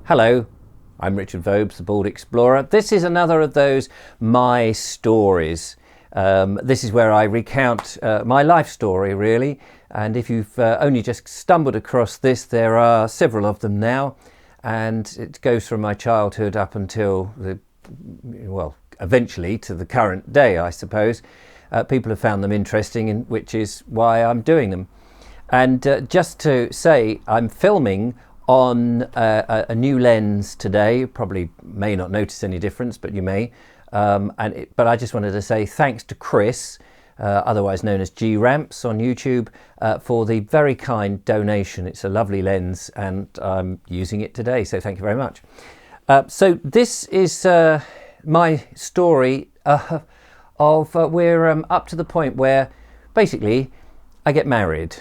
Hello, I'm Richard Vobes, the Bald Explorer. This is another of those My Stories. This is where I recount my life story, really. And if you've only just stumbled across this, there are several of them now. And it goes from my childhood up until eventually to the current day, I suppose. People have found them interesting, which is why I'm doing them. And just to say, I'm filming on a new lens today. You probably may not notice any difference, but you may. But I just wanted to say thanks to Chris, otherwise known as G Ramps on YouTube, for the very kind donation. It's a lovely lens and I'm using it today, so thank you very much. So this is my story of we're up to the point where basically I get married.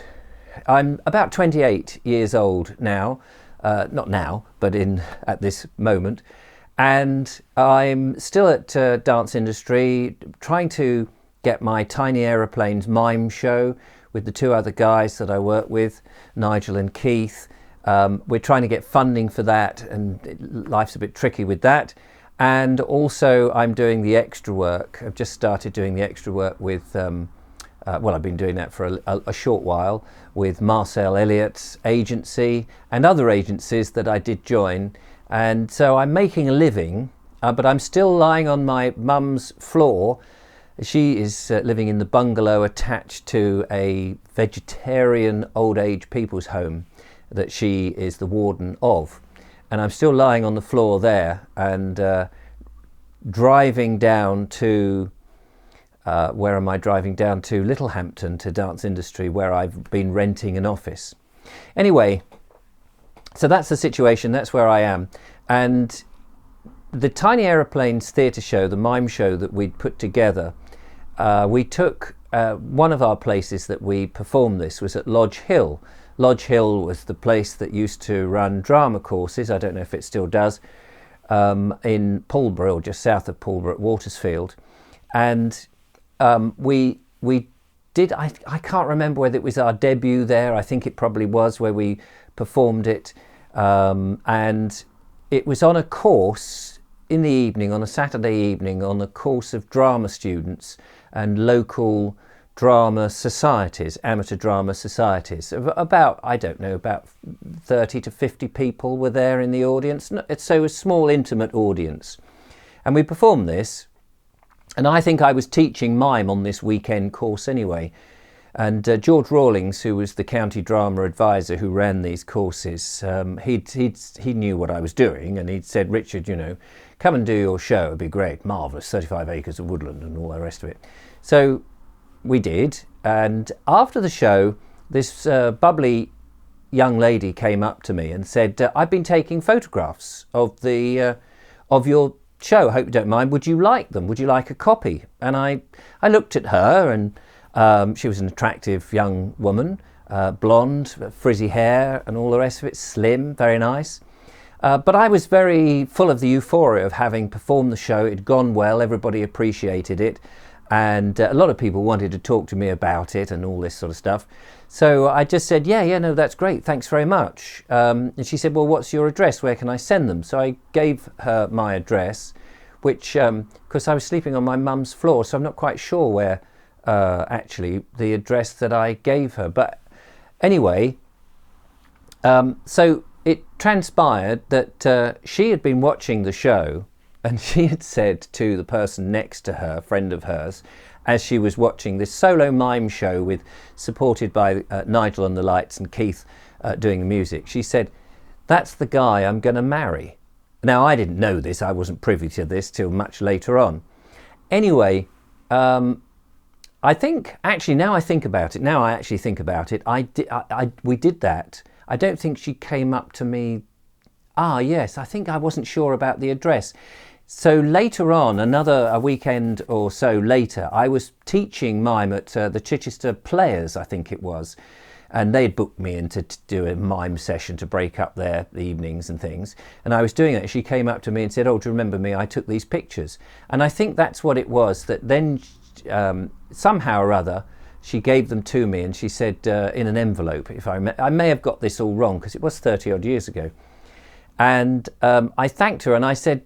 I'm about 28 years old now, not now, but at this moment, and I'm still at dance industry, trying to get my Tiny Aeroplanes mime show with the two other guys that I work with, Nigel and Keith. We're trying to get funding for that, and life's a bit tricky with that. And also I'm doing the extra work. I've just started doing the extra work with I've been doing that for a short while with Marcel Elliott's agency and other agencies that I did join. And so I'm making a living, but I'm still lying on my mum's floor. She is living in the bungalow attached to a vegetarian old age people's home that she is the warden of. And I'm still lying on the floor there and driving down to where am I driving down to? Littlehampton, to dance industry, where I've been renting an office. Anyway, so that's the situation, that's where I am. And the Tiny Aeroplanes theatre show, the mime show that we'd put together, we took one of our places that we performed this was at Lodge Hill. Lodge Hill was the place that used to run drama courses, I don't know if it still does, in Pulborough, or just south of Pulborough at Watersfield. And we did, I can't remember whether it was our debut there, I think it probably was, where we performed it, and it was on a course in the evening, on a Saturday evening, on a course of drama students and local drama societies, amateur drama societies. About, I don't know, about 30 to 50 people were there in the audience, so a small intimate audience. And we performed this. And I think I was teaching mime on this weekend course anyway. And George Rawlings, who was the county drama advisor who ran these courses, he knew what I was doing, and he'd said, Richard, come and do your show, it'd be great, marvellous, 35 acres of woodland and all the rest of it. So we did, and after the show, this bubbly young lady came up to me and said, I've been taking photographs of your show, I hope you don't mind, would you like them? Would you like a copy? And I looked at her, and she was an attractive young woman, blonde, frizzy hair and all the rest of it, slim, very nice. But I was very full of the euphoria of having performed the show. It had gone well, everybody appreciated it, and a lot of people wanted to talk to me about it and all this sort of stuff. So I just said, yeah, no, that's great, thanks very much. And she said, well, what's your address? Where can I send them? So I gave her my address, which, because I was sleeping on my mum's floor, so I'm not quite sure where actually the address that I gave her. But anyway, so it transpired that she had been watching the show, and she had said to the person next to her, a friend of hers, as she was watching this solo mime show supported by Nigel on the lights and Keith doing the music, she said, that's the guy I'm going to marry. Now, I didn't know this, I wasn't privy to this till much later on. Anyway, I think, actually, now I actually think about it, we did that. I don't think she came up to me. Yes, I think I wasn't sure about the address. So later on, a weekend or so later, I was teaching mime at the Chichester Players, I think it was. And they'd booked me in to do a mime session to break up their evenings and things. And I was doing it. She came up to me and said, oh, do you remember me? I took these pictures. And I think that's what it was, that then somehow or other, she gave them to me and she said in an envelope, I may have got this all wrong because it was 30 odd years ago. And I thanked her, and I said,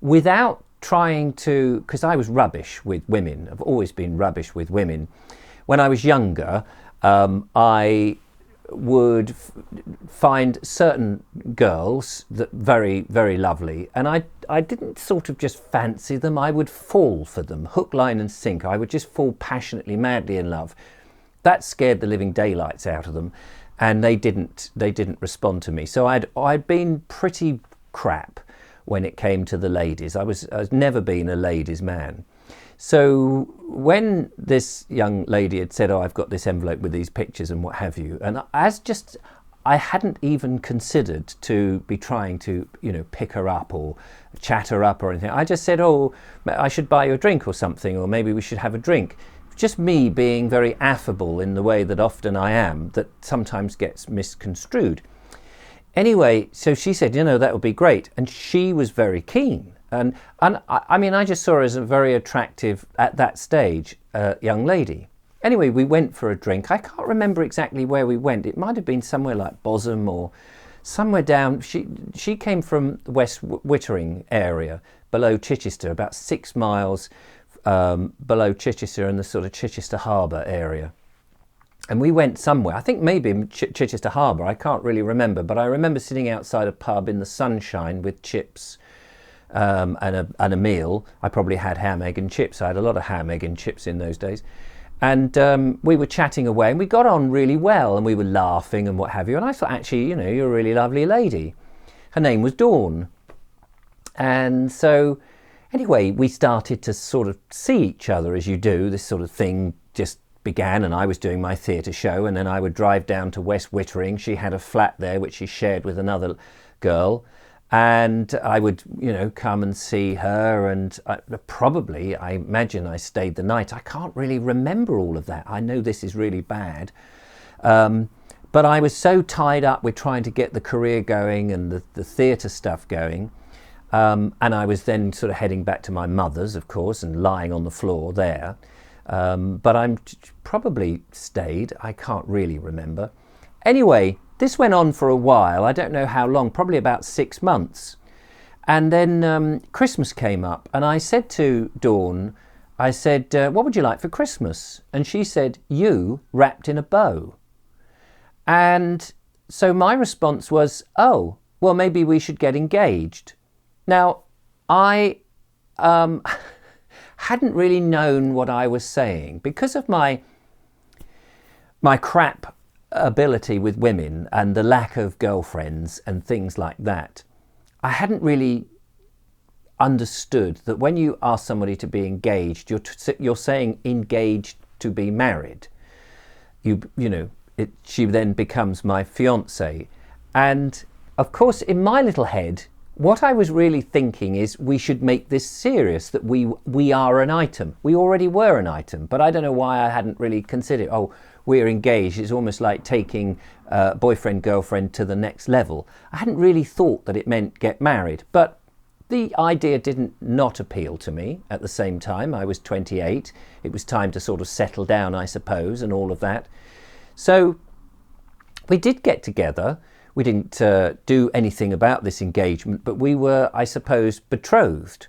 without trying to, because I was rubbish with women. I've always been rubbish with women. When I was younger, I would find certain girls that very, very lovely, and I didn't sort of just fancy them. I would fall for them, hook, line and sinker. I would just fall passionately, madly in love. That scared the living daylights out of them, and they didn't respond to me. So I'd been pretty crap when it came to the ladies. I've never been a ladies' man. So when this young lady had said, "Oh, I've got this envelope with these pictures and what have you," and I hadn't even considered to be trying to, pick her up or chat her up or anything. I just said, "Oh, I should buy you a drink or something, or maybe we should have a drink." Just me being very affable in the way that often I am, that sometimes gets misconstrued. Anyway, so she said, that would be great. And she was very keen. And I mean, I just saw her as a very attractive, at that stage, young lady. Anyway, we went for a drink. I can't remember exactly where we went. It might have been somewhere like Bosham or somewhere down. She came from the West Wittering area, below Chichester, about 6 miles below Chichester, in the sort of Chichester Harbour area. And we went somewhere, I think maybe in Chichester Harbour, I can't really remember, but I remember sitting outside a pub in the sunshine with chips and a meal. I probably had ham, egg and chips. I had a lot of ham, egg and chips in those days. And we were chatting away, and we got on really well, and we were laughing and what have you. And I thought, actually, you're a really lovely lady. Her name was Dawn. And so anyway, we started to sort of see each other as you do. This sort of thing just began, and I was doing my theatre show, and then I would drive down to West Wittering. She had a flat there which she shared with another girl, and I would come and see her, and I imagine I stayed the night. I can't really remember all of that. I know this is really bad, but I was so tied up with trying to get the career going and the theatre stuff going, and I was then sort of heading back to my mother's, of course, and lying on the floor there. But I'm probably stayed. I can't really remember. Anyway, this went on for a while. I don't know how long, probably about 6 months. And then Christmas came up, and I said to Dawn, I said, "What would you like for Christmas?" And she said, "You wrapped in a bow." And so my response was, "Oh, well, maybe we should get engaged." Now, I hadn't really known what I was saying because of my crap ability with women and the lack of girlfriends and things like that. I hadn't really understood that when you ask somebody to be engaged, you're saying engaged to be married. She then becomes my fiancée. And of course, in my little head, what I was really thinking is we should make this serious, that we are an item. We already were an item, but I don't know why I hadn't really considered, we're engaged. It's almost like taking boyfriend, girlfriend to the next level. I hadn't really thought that it meant get married, but the idea didn't not appeal to me at the same time. I was 28. It was time to sort of settle down, I suppose, and all of that. So we did get together. We didn't do anything about this engagement, but we were, I suppose, betrothed.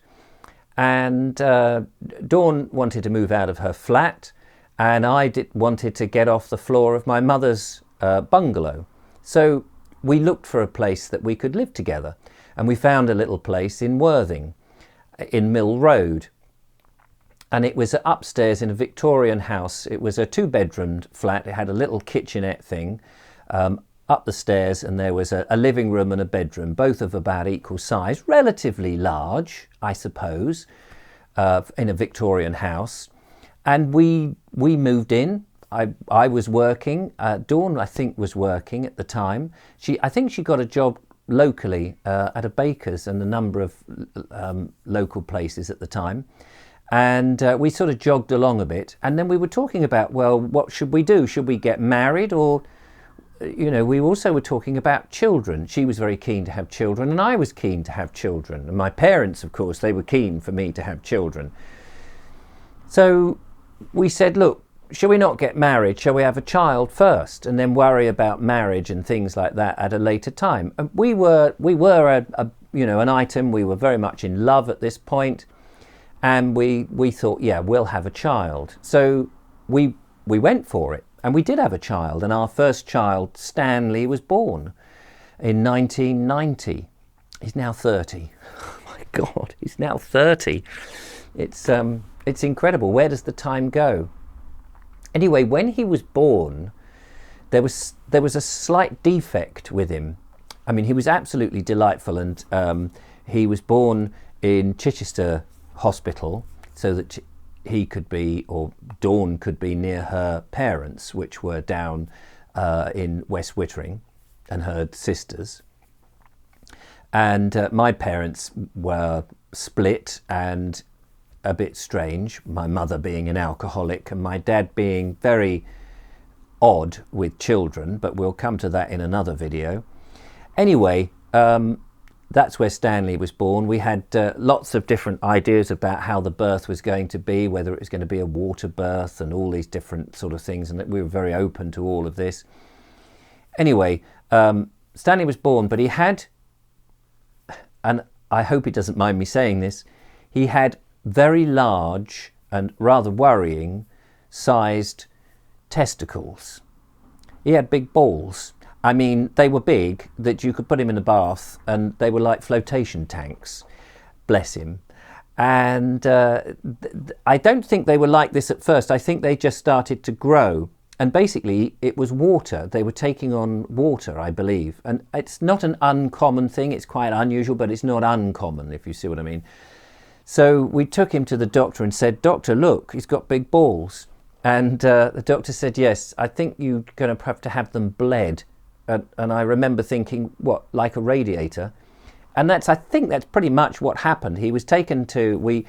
And Dawn wanted to move out of her flat, and I wanted to get off the floor of my mother's bungalow. So we looked for a place that we could live together, and we found a little place in Worthing, in Mill Road. And it was upstairs in a Victorian house. It was a 2-bedroom flat. It had a little kitchenette thing up the stairs, and there was a living room and a bedroom, both of about equal size, relatively large, I suppose, in a Victorian house. And we moved in. I was working. Dawn, I think, was working at the time. I think she got a job locally at a baker's and a number of local places at the time. And we sort of jogged along a bit. And then we were talking about, well, what should we do? Should we get married? Or, we also were talking about children. She was very keen to have children, and I was keen to have children. And my parents, of course, they were keen for me to have children. So we said, look, shall we not get married? Shall we have a child first and then worry about marriage and things like that at a later time? And we were an item. We were very much in love at this point, and we thought, yeah, we'll have a child. So we went for it, and we did have a child, and our first child, Stanley, was born in 1990. He's now 30. Oh my God, he's now 30. It's incredible. Where does the time go? Anyway, when he was born, there was a slight defect with him. I mean, he was absolutely delightful, and he was born in Chichester Hospital so that he could be, or Dawn could be, near her parents, which were down in West Wittering, and her sisters. And my parents were split and a bit strange, my mother being an alcoholic and my dad being very odd with children, but we'll come to that in another video. Anyway, that's where Stanley was born. We had lots of different ideas about how the birth was going to be, whether it was going to be a water birth and all these different sort of things, and we were very open to all of this. Anyway, Stanley was born, but he had, and I hope he doesn't mind me saying this, he had very large and rather worrying sized testicles. He had big balls. I mean, they were big that you could put him in a bath and they were like flotation tanks. Bless him. And I don't think they were like this at first. I think they just started to grow. And basically it was water. They were taking on water, I believe. And it's not an uncommon thing. It's quite unusual, but it's not uncommon, if you see what I mean. So we took him to the doctor and said, "Doctor, look, he's got big balls." And the doctor said, "Yes, I think you're going to have them bled." And I remember thinking, what, like a radiator? And I think that's pretty much what happened. He was taken to,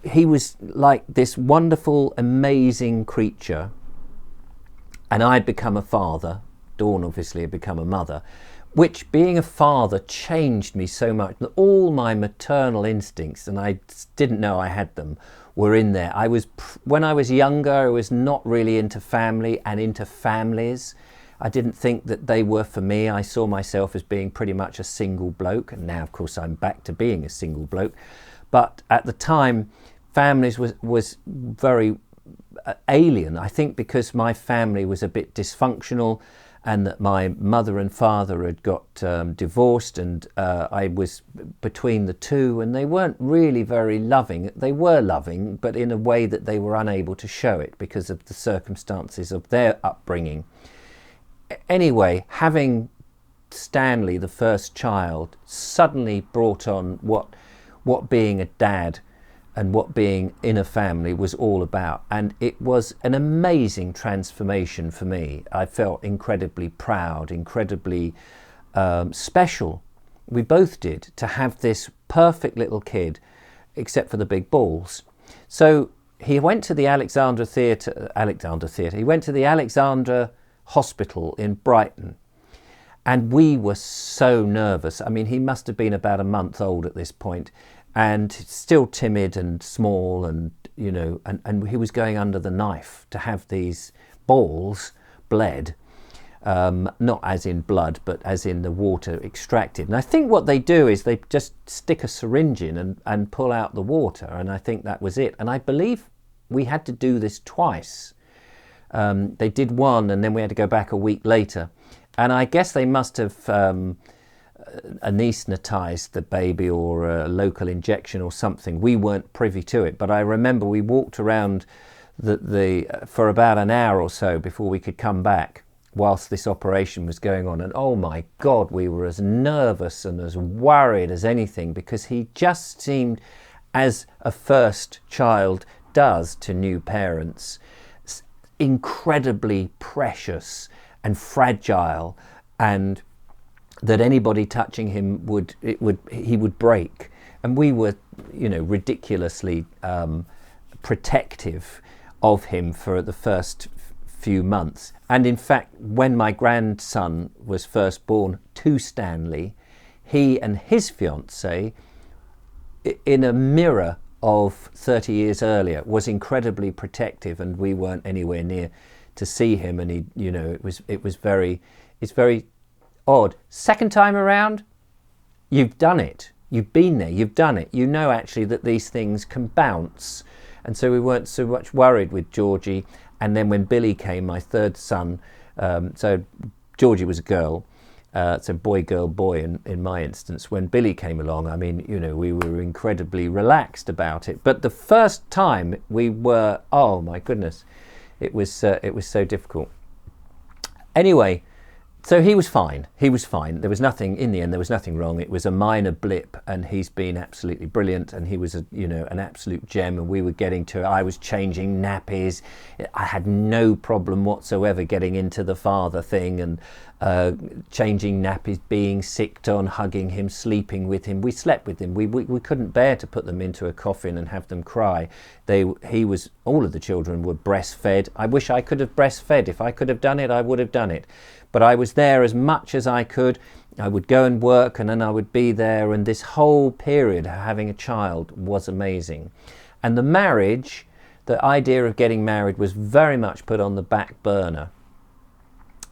he was like this wonderful, amazing creature. And I'd become a father. Dawn obviously had become a mother. Which, being a father, changed me so much. All my maternal instincts, and I didn't know I had them, were in there. When I was younger, I was not really into family and into families. I didn't think that they were for me. I saw myself as being pretty much a single bloke, and now, of course, I'm back to being a single bloke. But at the time, families was very alien. I think because my family was a bit dysfunctional, and that my mother and father had got divorced, and I was between the two, and they weren't really very loving. They were loving, but in a way that they were unable to show it because of the circumstances of their upbringing. Anyway, having Stanley, the first child, suddenly brought on what being a dad and what being in a family was all about. And it was an amazing transformation for me. I felt incredibly proud, incredibly special. We both did, to have this perfect little kid, except for the big balls. So he went to the Alexandra Theatre. He went to the Alexandra Hospital in Brighton. And we were so nervous. I mean, he must have been about a month old at this point, and still timid and small, and and he was going under the knife to have these balls bled, not as in blood, but as in the water extracted. And I think what they do is they just stick a syringe in and pull out the water, and I think that was it. And I believe we had to do this twice. They did one, and then we had to go back a week later. And I guess they must have anaesthetized the baby, or a local injection or something. We weren't privy to it, but I remember we walked around for about an hour or so before we could come back whilst this operation was going on. And oh my God, we were as nervous and as worried as anything, because he just seemed, as a first child does to new parents, incredibly precious and fragile, and that anybody touching him he would break. And we were, ridiculously protective of him for the first few months. And in fact, when my grandson was first born to Stanley, he and his fiancée, in a mirror of 30 years earlier was incredibly protective, and we weren't anywhere near to see him, and it's very odd. Second time around, you've done it. You've been there, you've done it. You know actually that these things can bounce. And so we weren't so much worried with Georgie. And then when Billy came, my third son, so Georgie was a girl, so boy, girl, boy in my instance. When Billy came along, I mean, we were incredibly relaxed about it. But the first time we were, oh my goodness, it was so difficult. Anyway, so he was fine. There was nothing, in the end, there was nothing wrong. It was a minor blip, and he's been absolutely brilliant, and he was an absolute gem, and I was changing nappies. I had no problem whatsoever getting into the father thing, and changing nappies, being sicked on, hugging him, sleeping with him. We slept with him. We couldn't bear to put them into a coffin and have them cry. All of the children were breastfed. I wish I could have breastfed. If I could have done it, I would have done it. But I was there as much as I could. I would go and work, and then I would be there, and this whole period of having a child was amazing. And the marriage, the idea of getting married, was very much put on the back burner.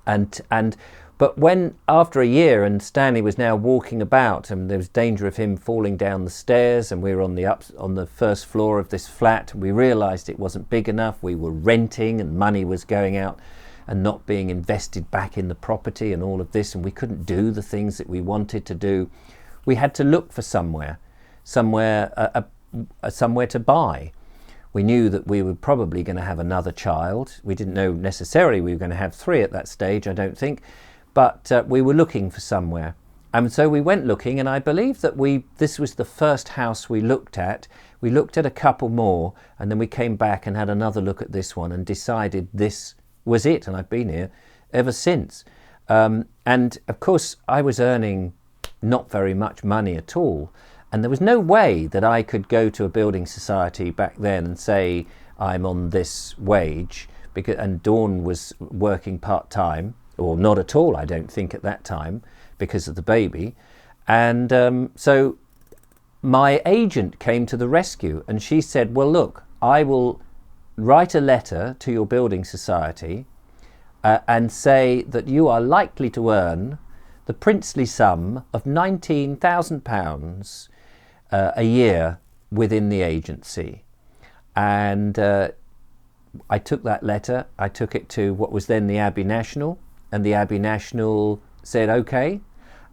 But when, after a year, and Stanley was now walking about, and there was danger of him falling down the stairs, and we were on the first floor of this flat, we realised it wasn't big enough. We were renting, and money was going out and not being invested back in the property and all of this, and we couldn't do the things that we wanted to do. We had to look for somewhere to buy. We knew that we were probably going to have another child. We didn't know necessarily we were going to have 3 at that stage, I don't think, but we were looking for somewhere. And so we went looking, and I believe that this was the first house we looked at. We looked at a couple more, and then we came back and had another look at this one and decided this was it, and I've been here ever since. And of course, I was earning not very much money at all, and there was no way that I could go to a building society back then and say I'm on this wage, and Dawn was working part-time, or not at all, I don't think, at that time, because of the baby. And so my agent came to the rescue, and she said, well, look, I will write a letter to your building society and say that you are likely to earn the princely sum of £19,000 a year within the agency. And I took that letter, I took it to what was then the Abbey National, and the Abbey National said okay,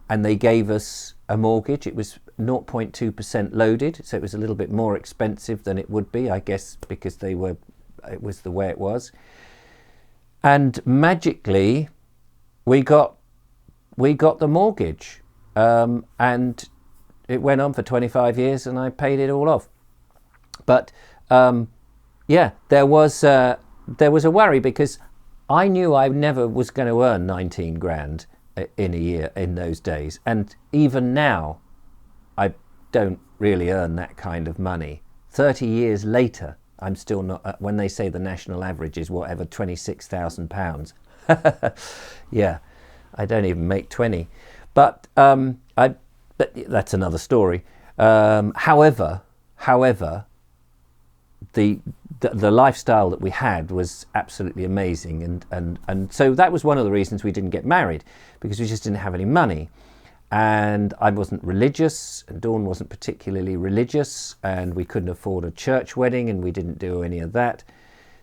and they gave us a mortgage. It was 0.2% loaded, so it was a little bit more expensive than it would be, I guess, because it was the way it was. And magically we got the mortgage, and it went on for 25 years, and I paid it all off. But there was a worry, because I knew I never was going to earn 19 grand in a year in those days, and even now I don't really earn that kind of money. 30 years later, I'm still not, when they say the national average is whatever, £26,000. Yeah, I don't even make 20. But that's another story. However, the lifestyle that we had was absolutely amazing, and so that was one of the reasons we didn't get married, because we just didn't have any money. And I wasn't religious, and Dawn wasn't particularly religious, and we couldn't afford a church wedding, and we didn't do any of that.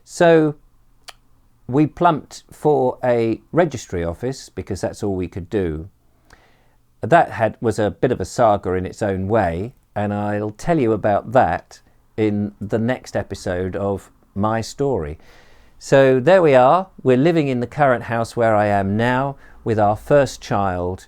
So we plumped for a registry office, because that's all we could do. That was a bit of a saga in its own way, and I'll tell you about that in the next episode of my story. So there we are. We're living in the current house where I am now with our first child,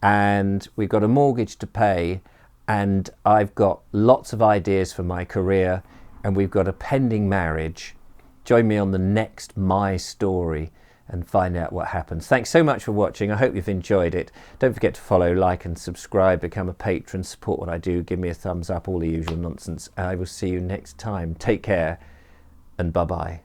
and we've got a mortgage to pay, and I've got lots of ideas for my career, and we've got a pending marriage. Join me on the next My Story and find out what happens. Thanks so much for watching. I hope you've enjoyed it. Don't forget to follow, like and subscribe, become a patron, support what I do, give me a thumbs up, all the usual nonsense. I will see you next time. Take care, and bye-bye.